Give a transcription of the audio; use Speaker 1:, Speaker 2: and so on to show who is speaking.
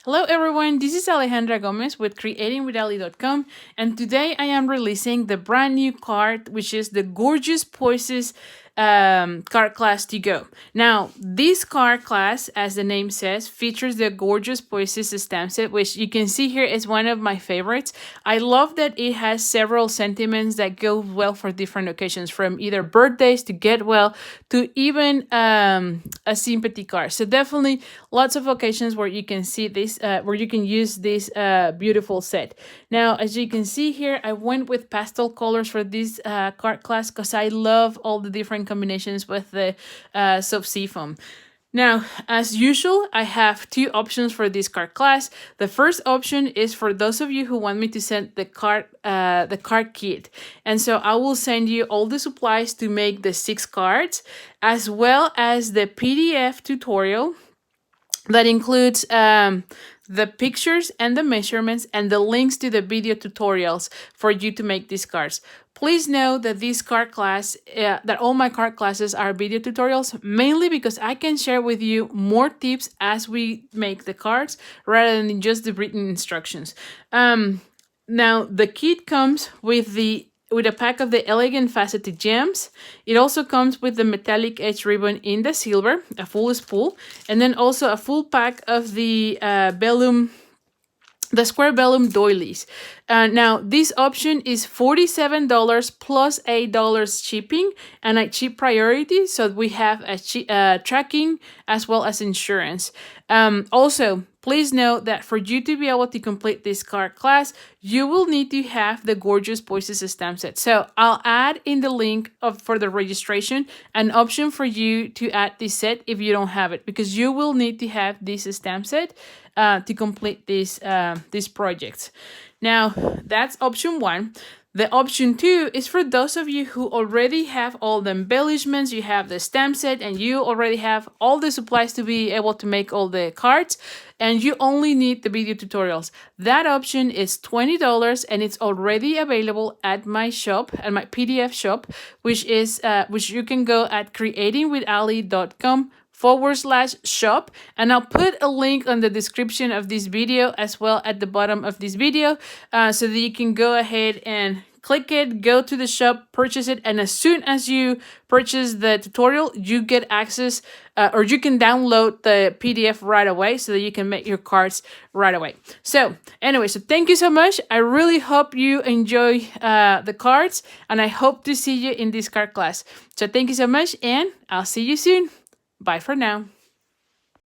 Speaker 1: Hello everyone, this is Alejandra Gomez with creatingwithali.com, and today I am releasing the brand new card, which is the gorgeous Posies card class to go. Now, this card class, as the name says, features the gorgeous Posies stamp set, which you can see here is one of my favorites. I love that it has several sentiments that go well for different occasions, from either birthdays to get well to even a sympathy card. So definitely lots of occasions where you can see this, where you can use this beautiful set. Now, as you can see here, I went with pastel colors for this card class because I love all the different combinations with the soft seafoam. Now, as usual, I have two options for this card class. The first option is for those of you who want me to send the card kit. And so I will send you all the supplies to make the 6 cards, as well as the PDF tutorial that includes the pictures and the measurements and the links to the video tutorials for you to make these cards. Please know that this card class, that all my card classes are video tutorials, mainly because I can share with you more tips as we make the cards rather than just the written instructions. Now, the kit comes with a pack of the elegant faceted gems. It also comes with the metallic edge ribbon in the silver, a full spool, and then also a full pack of the square vellum doilies. Now, this option is $47 plus $8 shipping and a cheap priority, so we have a tracking as well as insurance. Also, please note that for you to be able to complete this card class, you will need to have the gorgeous Posies stamp set. So I'll add in the link for the registration an option for you to add this set if you don't have it, because you will need to have this stamp set to complete these projects. Now, that's option 1. The option 2 is for those of you who already have all the embellishments, you have the stamp set, and you already have all the supplies to be able to make all the cards, and you only need the video tutorials. That option is $20, and it's already available at my shop, at my PDF shop, which you can go at creatingwithali.com/shop, and I'll put a link on the description of this video as well at the bottom of this video, so that you can go ahead and click it, go to the shop, purchase it, and as soon as you purchase the tutorial, you get access, or you can download the PDF right away so that you can make your cards right away. So anyway, so thank you so much. I really hope you enjoy the cards, and I hope to see you in this card class. So thank you so much, and I'll see you soon. Bye for now.